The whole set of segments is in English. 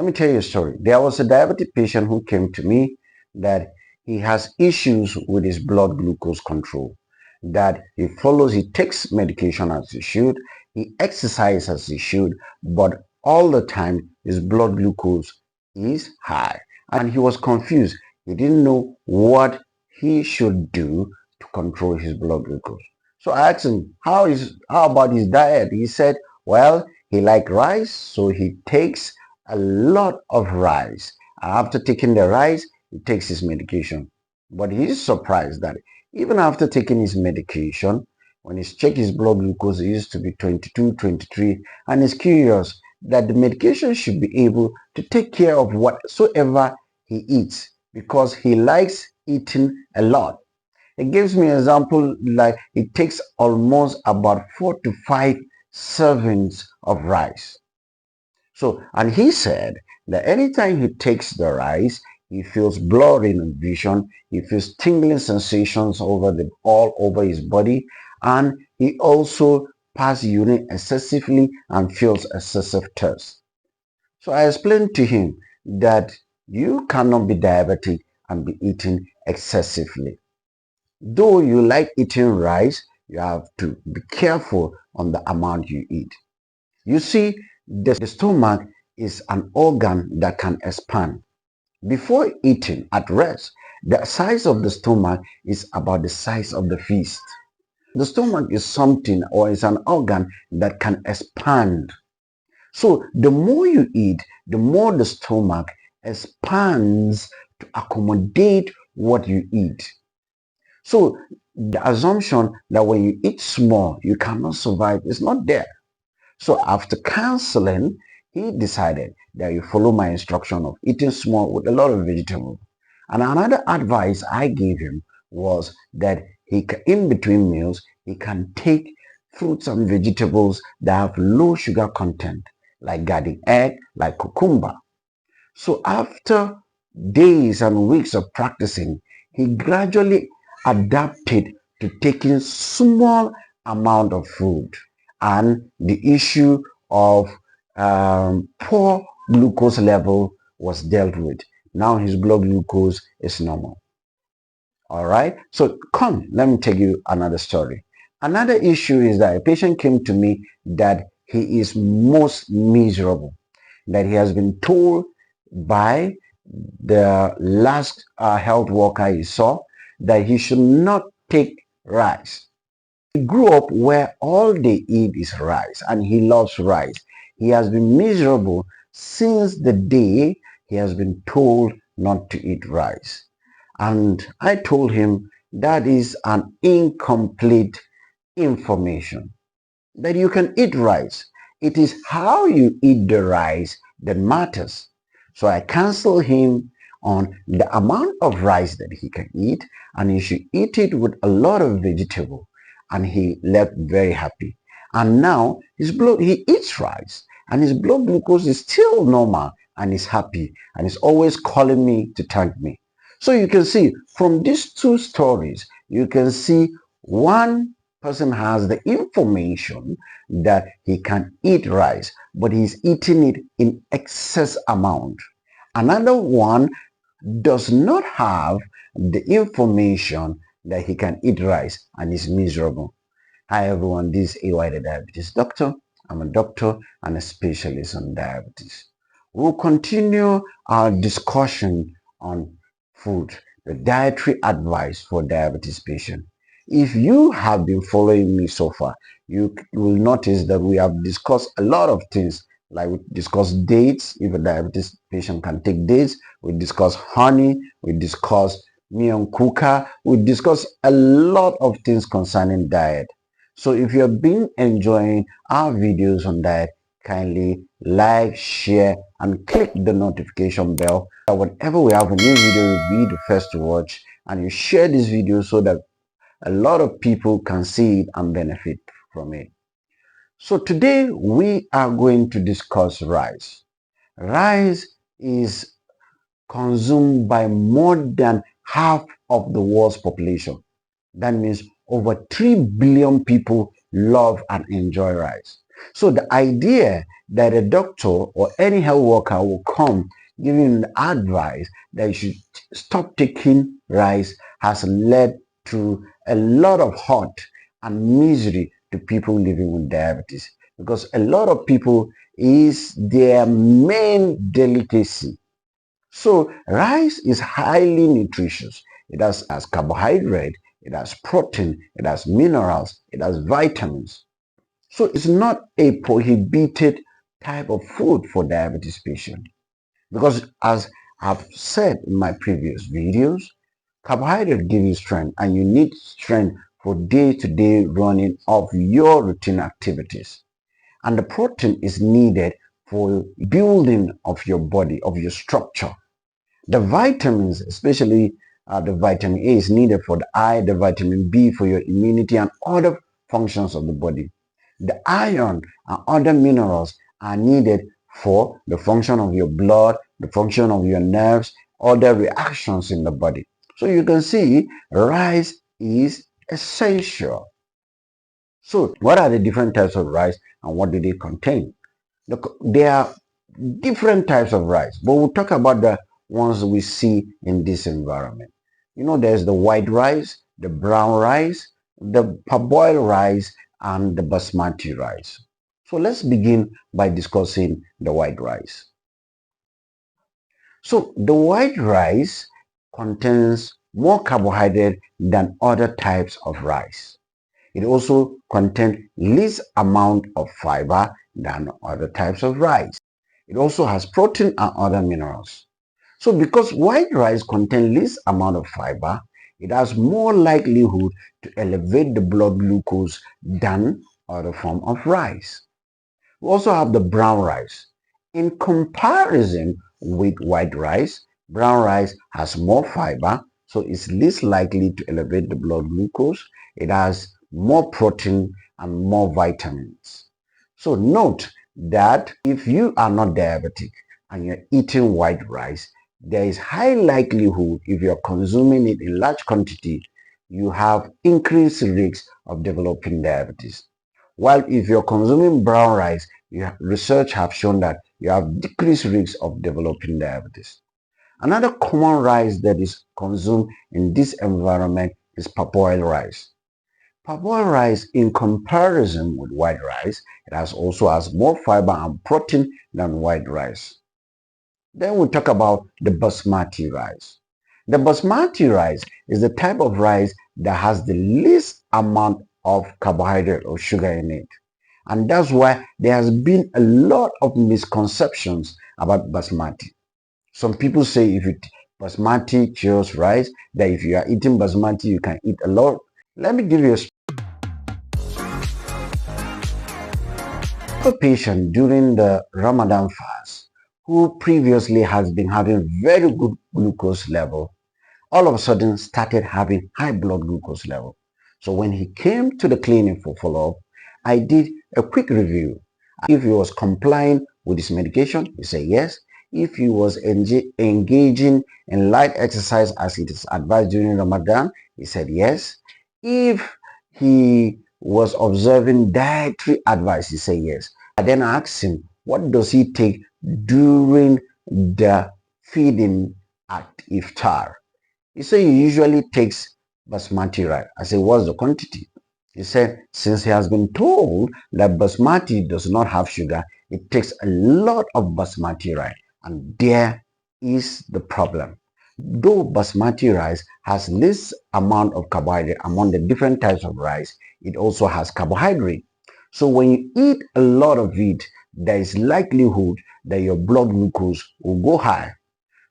Let me tell you a story. There was a diabetic patient who came to me that he has issues with his blood glucose control, that he takes medication as he should, he exercises as he should, but all the time his blood glucose is high. And he was confused. He didn't know what he should do to control his blood glucose. So I asked him, how about his diet? He said, well, he likes rice, so he takes a lot of rice. And after taking the rice, he takes his medication. But he's surprised that even after taking his medication, when he's checked his blood glucose, it used to be 22, 23, and he's curious that the medication should be able to take care of whatsoever he eats because he likes eating a lot. It gives me an example like it takes almost about 4 to 5 servings of rice. So, and he said that anytime he takes the rice, he feels blurry in vision, he feels tingling sensations all over his body, and he also passes urine excessively and feels excessive thirst. So I explained to him that you cannot be diabetic and be eating excessively. Though you like eating rice, you have to be careful on the amount you eat. You see, the stomach is an organ that can expand. Before eating at rest, the size of the stomach is about the size of the fist. The stomach is something or is an organ that can expand. So the more you eat, the more the stomach expands to accommodate what you eat. So the assumption that when you eat small, you cannot survive is not there. So after counseling, he decided that you follow my instruction of eating small with a lot of vegetables. And another advice I gave him was that in between meals, he can take fruits and vegetables that have low sugar content, like garden egg, like cucumber. So after days and weeks of practicing, he gradually adapted to taking small amount of food, and the issue of poor glucose level was dealt with. Now his blood glucose is normal. All right. So come, let me tell you another story. Another issue is that a patient came to me that he is most miserable, that he has been told by the last health worker he saw that he should not take rice. He grew up where all they eat is rice and he loves rice. He has been miserable since the day he has been told not to eat rice. And I told him that is an incomplete information, that you can eat rice. It is how you eat the rice that matters. So I counsel him on the amount of rice that he can eat, and he should eat it with a lot of vegetable. And he left very happy. And now he eats rice and his blood glucose is still normal and he's happy and he's always calling me to thank me. So you can see from these two stories, you can see one person has the information that he can eat rice, but he's eating it in excess amount. Another one does not have the information that he can eat rice and is miserable. Hi everyone, this is AY the Diabetes Doctor. I'm a doctor and a specialist on diabetes. We'll continue our discussion on food, the dietary advice for diabetes patients. If you have been following me so far, you will notice that we have discussed a lot of things, like we discussed dates, if a diabetes patient can take dates. We discussed honey, we discussed miyan kuka, we discussed a lot of things concerning diet. So if you have been enjoying our videos on diet, kindly like, share, and click the notification bell. Whenever we have a new video, you'll be the first to watch, and you share this video so that a lot of people can see it and benefit from it. So today we are going to discuss rice. Rice is consumed by more than half of the world's population. That means over 3 billion people love and enjoy rice. So the idea that a doctor or any health worker will come giving you advice that you should stop taking rice has led to a lot of hurt and misery to people living with diabetes, because a lot of people is their main delicacy. So rice is highly nutritious. It has carbohydrate, it has protein, it has minerals, it has vitamins. So it's not a prohibited type of food for diabetes patients, because as I've said in my previous videos, carbohydrate gives you strength and you need strength for day-to-day running of your routine activities. And the protein is needed for building of your body, of your structure. The vitamins, especially the vitamin A, is needed for the eye, the vitamin B for your immunity and other functions of the body. The iron and other minerals are needed for the function of your blood, the function of your nerves, other reactions in the body. So you can see rice is essential. So what are the different types of rice and what do they contain? Look, there are different types of rice, but we'll talk about the ones we see in this environment. You know, there's the white rice, the brown rice, the parboiled rice, and the basmati rice. So let's begin by discussing the white rice. So the white rice contains more carbohydrate than other types of rice. It also contains least amount of fiber than other types of rice. It also has protein and other minerals. So because white rice contains least amount of fiber, it has more likelihood to elevate the blood glucose than other form of rice. We also have the brown rice. In comparison with white rice, brown rice has more fiber, so it's least likely to elevate the blood glucose. It has more protein and more vitamins. So note that if you are not diabetic and you're eating white rice, there is high likelihood, if you're consuming it in large quantity, you have increased risks of developing diabetes. While if you're consuming brown rice, research have shown that you have decreased risks of developing diabetes. Another common rice that is consumed in this environment is parboiled rice. Parboiled rice, in comparison with white rice, also has more fiber and protein than white rice. Then we talk about the basmati rice. The basmati rice is the type of rice that has the least amount of carbohydrate or sugar in it. And that's why there has been a lot of misconceptions about basmati. Some people say if you basmati churros rice, that if you are eating basmati, you can eat a lot. Let me give you a patient during the Ramadan fast who previously has been having very good glucose level, all of a sudden started having high blood glucose level. So when he came to the clinic for follow-up, I did a quick review. If he was complying with his medication, he said yes. If he was engaging in light exercise as it is advised during Ramadan, he said yes. If he was observing dietary advice, he said yes. I then asked him, what does he take during the feeding at iftar? He said he usually takes basmati rice. I said, what's the quantity? He said, since he has been told that basmati does not have sugar, it takes a lot of basmati rice. And there is the problem. Though basmati rice has less amount of carbohydrate among the different types of rice, it also has carbohydrate. So when you eat a lot of it, there is likelihood that your blood glucose will go high.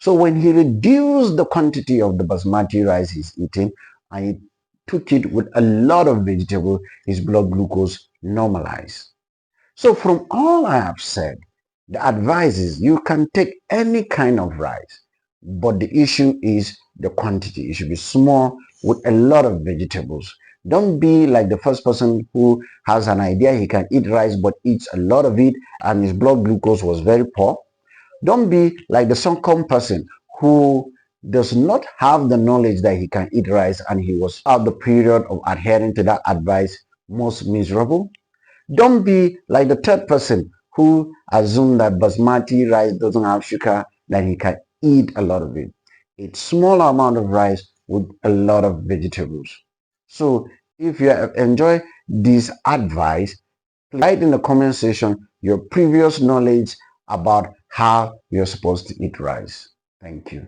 So when he reduced the quantity of the basmati rice he's eating and he took it with a lot of vegetable, his blood glucose normalized. So from all I have said, the advice is you can take any kind of rice, but the issue is the quantity. It should be small with a lot of vegetables. Don't be like the first person who has an idea he can eat rice but eats a lot of it and his blood glucose was very poor. Don't be like the second person who does not have the knowledge that he can eat rice and he was out the period of adhering to that advice most miserable. Don't be like the third person who assumed that basmati rice doesn't have sugar, that he can eat a lot of it. It's small amount of rice with a lot of vegetables. So if you enjoy this advice, write in the comment section your previous knowledge about how you're supposed to eat rice. Thank you.